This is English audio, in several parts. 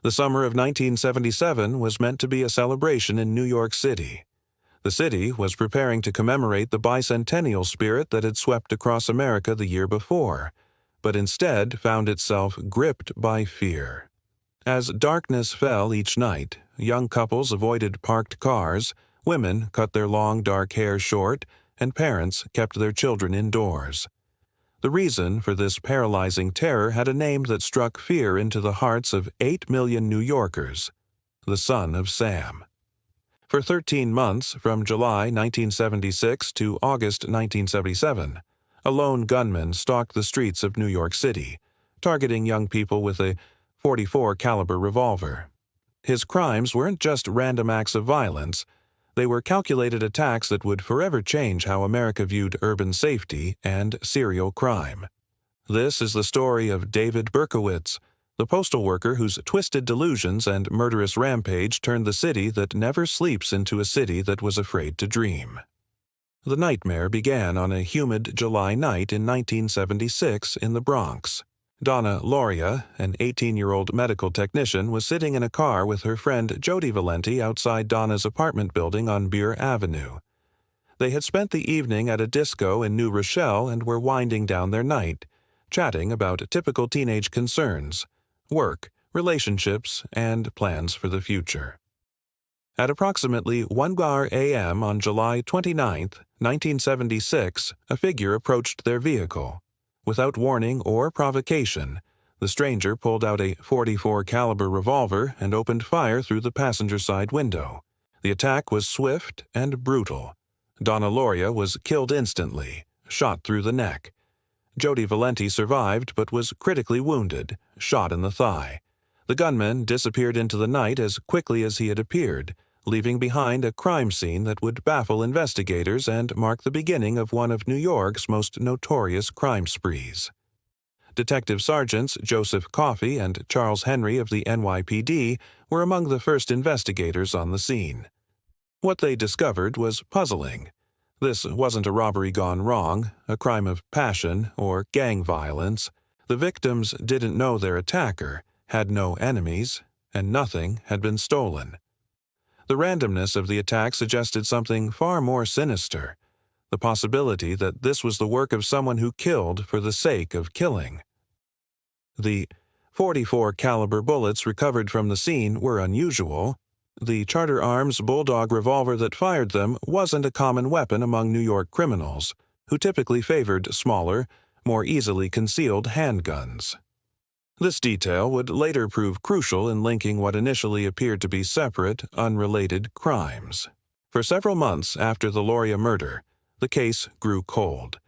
The summer of 1977 was meant to be a celebration in New York City. The city was preparing to commemorate the bicentennial spirit that had swept across America the year before, but instead found itself gripped by fear. As darkness fell each night, young couples avoided parked cars, women cut their long dark hair short, and parents kept their children indoors. The reason for this paralyzing terror had a name that struck fear into the hearts of 8 million New Yorkers: the Son of Sam. For 13 months, from July 1976 to August 1977, a lone gunman stalked the streets of New York City, targeting young people with a .44 caliber revolver. His crimes weren't just random acts of violence. They were calculated attacks that would forever change how America viewed urban safety and serial crime. This is the story of David Berkowitz, the postal worker whose twisted delusions and murderous rampage turned the city that never sleeps into a city that was afraid to dream. The nightmare began on a humid July night in 1976 in the Bronx. Donna Lauria, an 18-year-old medical technician, was sitting in a car with her friend Jody Valenti outside Donna's apartment building on Beer Avenue. They had spent the evening at a disco in New Rochelle and were winding down their night, chatting about typical teenage concerns: work, relationships, and plans for the future. At approximately 1 a.m. on July 29, 1976, a figure approached their vehicle. Without warning or provocation, the stranger pulled out a .44 caliber revolver and opened fire through the passenger side window. The attack was swift and brutal. Donna Lauria was killed instantly, shot through the neck. Jody Valenti survived but was critically wounded, shot in the thigh. The gunman disappeared into the night as quickly as he had appeared, leaving behind a crime scene that would baffle investigators and mark the beginning of one of New York's most notorious crime sprees. Detective Sergeants Joseph Coffey and Charles Henry of the NYPD were among the first investigators on the scene. What they discovered was puzzling. This wasn't a robbery gone wrong, a crime of passion, or gang violence. The victims didn't know their attacker, had no enemies, and nothing had been stolen. The randomness of the attack suggested something far more sinister: the possibility that this was the work of someone who killed for the sake of killing. The .44 caliber bullets recovered from the scene were unusual. The Charter Arms Bulldog revolver that fired them wasn't a common weapon among New York criminals, who typically favored smaller, more easily concealed handguns. This detail would later prove crucial in linking what initially appeared to be separate, unrelated crimes. For several months after the Lauria murder, the case grew cold.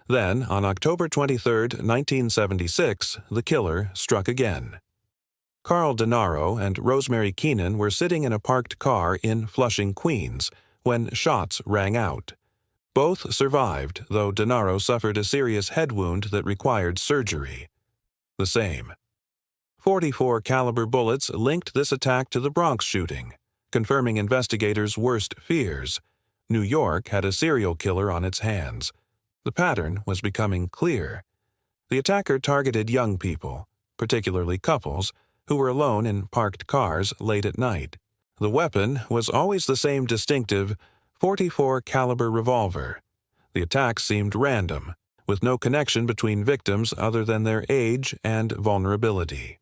Then, on October 23, 1976, the killer struck again. Carl Denaro and Rosemary Keenan were sitting in a parked car in Flushing, Queens, when shots rang out. Both survived, though Denaro suffered a serious head wound that required surgery. The same .44 caliber bullets linked this attack to the Bronx shooting, confirming investigators' worst fears. New York had a serial killer on its hands. The pattern was becoming clear. The attacker targeted young people, particularly couples, who were alone in parked cars late at night. The weapon was always the same distinctive .44 caliber revolver. The attacks seemed random, with no connection between victims other than their age and vulnerability.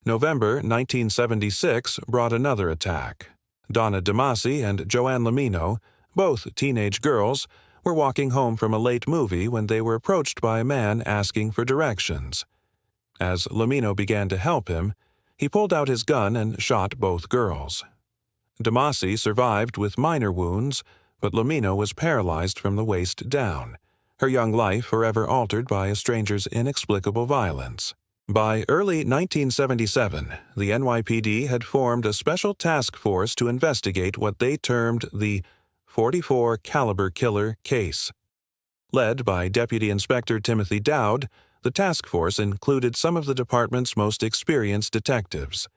November 1976 brought another attack. Donna DeMasi and Joanne Lamino, both teenage girls, were walking home from a late movie when they were approached by a man asking for directions. As Lamino began to help him, he pulled out his gun and shot both girls. DeMasi survived with minor wounds, but Lamino was paralyzed from the waist down, her young life forever altered by a stranger's inexplicable violence. By early 1977, the NYPD had formed a special task force to investigate what they termed the .44 caliber killer case. Led by Deputy Inspector Timothy Dowd, the task force included some of the department's most experienced detectives.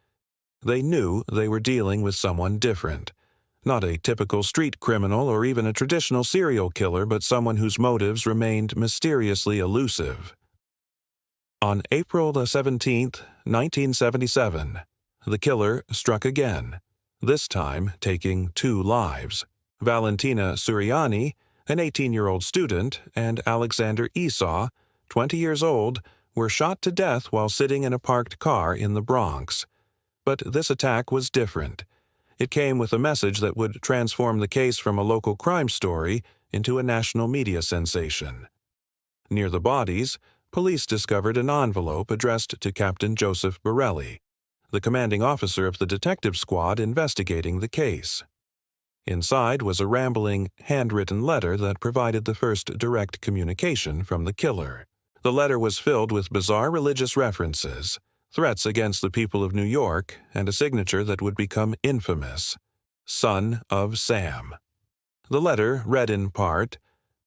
They knew they were dealing with someone different. Not a typical street criminal or even a traditional serial killer, but someone whose motives remained mysteriously elusive. On April 17, 1977, the killer struck again, this time taking 2 lives. Valentina Suriani, an 18-year-old student, and Alexander Esau, 20 years old, were shot to death while sitting in a parked car in the Bronx. But this attack was different. It came with a message that would transform the case from a local crime story into a national media sensation. Near the bodies, police discovered an envelope addressed to Captain Joseph Borelli, the commanding officer of the detective squad investigating the case. Inside was a rambling, handwritten letter that provided the first direct communication from the killer. The letter was filled with bizarre religious references, threats against the people of New York, and a signature that would become infamous: Son of Sam. The letter read in part,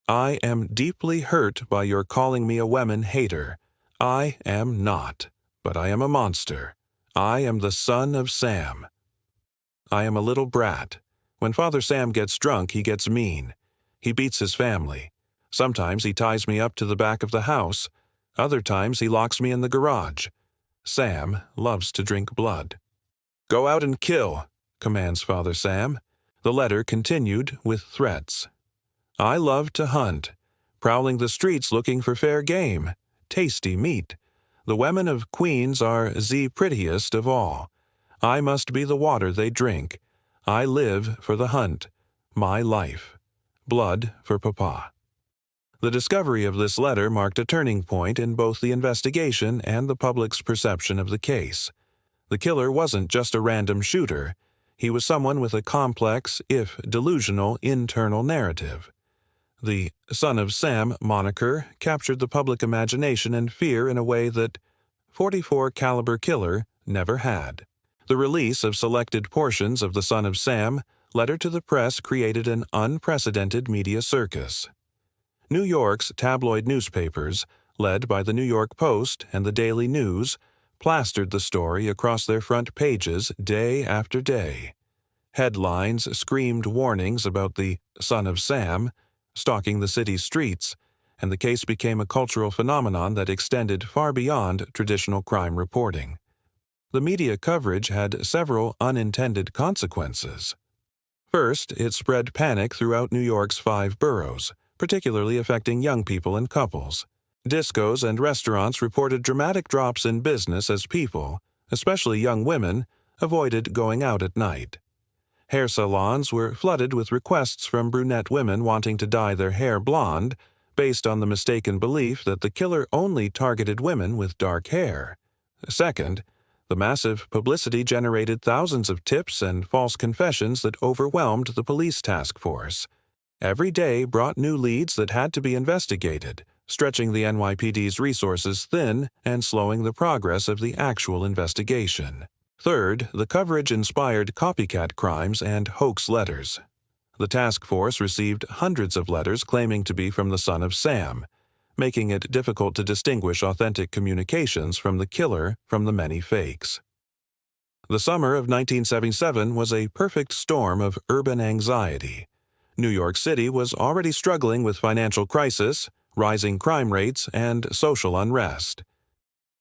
"I am deeply hurt by your calling me a women hater. I am not, but I am a monster. I am the son of Sam. I am a little brat. When Father Sam gets drunk, he gets mean. He beats his family. Sometimes he ties me up to the back of the house. Other times he locks me in the garage. Sam loves to drink blood." "Go out and kill," commands Father Sam. The letter continued with threats. "I love to hunt, prowling the streets looking for fair game, tasty meat. The women of Queens are the prettiest of all. I must be the water they drink. I live for the hunt. My life. Blood for Papa." The discovery of this letter marked a turning point in both the investigation and the public's perception of the case. The killer wasn't just a random shooter. He was someone with a complex, if delusional, internal narrative. The Son of Sam moniker captured the public imagination and fear in a way that .44 caliber killer never had. The release of selected portions of The Son of Sam letter to the press created an unprecedented media circus. New York's tabloid newspapers, led by the New York Post and the Daily News, plastered the story across their front pages day after day. Headlines screamed warnings about the Son of Sam stalking the city's streets, and the case became a cultural phenomenon that extended far beyond traditional crime reporting. The media coverage had several unintended consequences. First, it spread panic throughout New York's 5 boroughs, particularly affecting young people and couples. Discos and restaurants reported dramatic drops in business as people, especially young women, avoided going out at night. Hair salons were flooded with requests from brunette women wanting to dye their hair blonde, based on the mistaken belief that the killer only targeted women with dark hair. Second, the massive publicity generated thousands of tips and false confessions that overwhelmed the police task force. Every day brought new leads that had to be investigated, stretching the NYPD's resources thin and slowing the progress of the actual investigation. Third, the coverage inspired copycat crimes and hoax letters. The task force received hundreds of letters claiming to be from the Son of Sam, making it difficult to distinguish authentic communications from the killer from the many fakes. The summer of 1977 was a perfect storm of urban anxiety. New York City was already struggling with financial crisis, rising crime rates, and social unrest.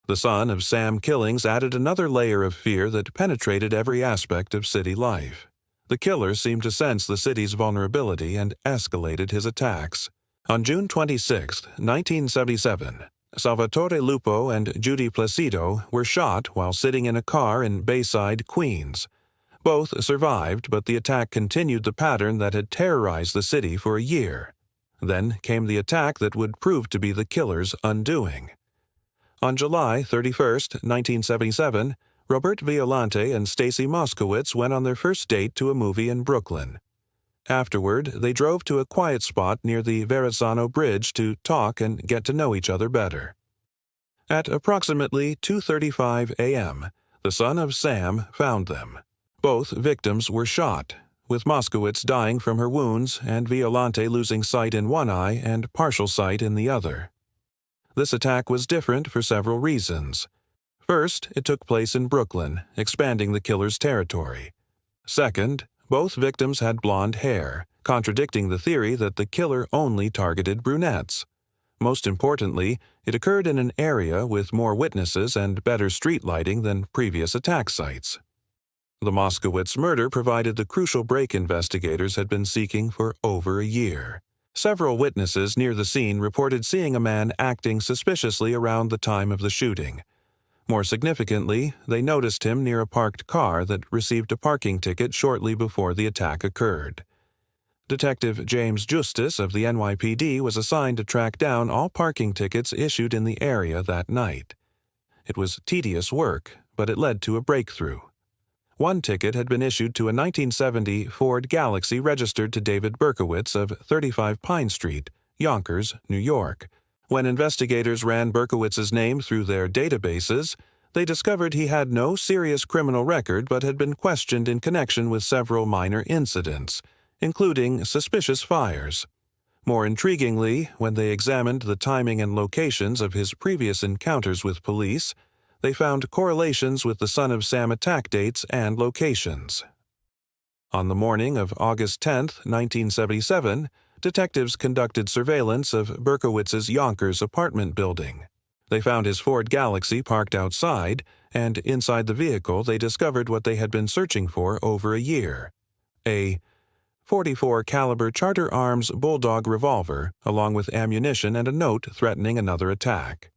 The Son of Sam killings added another layer of fear that penetrated every aspect of city life. The killer seemed to sense the city's vulnerability and escalated his attacks. On June 26, 1977, Salvatore Lupo and Judy Placido were shot while sitting in a car in Bayside, Queens. Both survived, but the attack continued the pattern that had terrorized the city for a year. Then came the attack that would prove to be the killer's undoing. On July 31, 1977, Robert Violante and Stacy Moskowitz went on their first date to a movie in Brooklyn. Afterward, they drove to a quiet spot near the Verrazzano Bridge to talk and get to know each other better. At approximately 2:35 a.m., the Son of Sam found them. Both victims were shot, with Moskowitz dying from her wounds and Violante losing sight in one eye and partial sight in the other. This attack was different for several reasons. First, it took place in Brooklyn, expanding the killer's territory. Second, both victims had blonde hair, contradicting the theory that the killer only targeted brunettes. Most importantly, it occurred in an area with more witnesses and better street lighting than previous attack sites. The Moskowitz murder provided the crucial break investigators had been seeking for over a year. Several witnesses near the scene reported seeing a man acting suspiciously around the time of the shooting. More significantly, they noticed him near a parked car that received a parking ticket shortly before the attack occurred. Detective James Justice of the NYPD was assigned to track down all parking tickets issued in the area that night. It was tedious work, but it led to a breakthrough. One ticket had been issued to a 1970 Ford Galaxy registered to David Berkowitz of 35 Pine Street, Yonkers, New York. When investigators ran Berkowitz's name through their databases, they discovered he had no serious criminal record but had been questioned in connection with several minor incidents, including suspicious fires. More intriguingly, when they examined the timing and locations of his previous encounters with police, they found correlations with the Son of Sam attack dates and locations. On the morning of August 10, 1977, detectives conducted surveillance of Berkowitz's Yonkers apartment building. They found his Ford Galaxy parked outside, and inside the vehicle they discovered what they had been searching for over a year: a .44 caliber Charter Arms Bulldog revolver, along with ammunition and a note threatening another attack.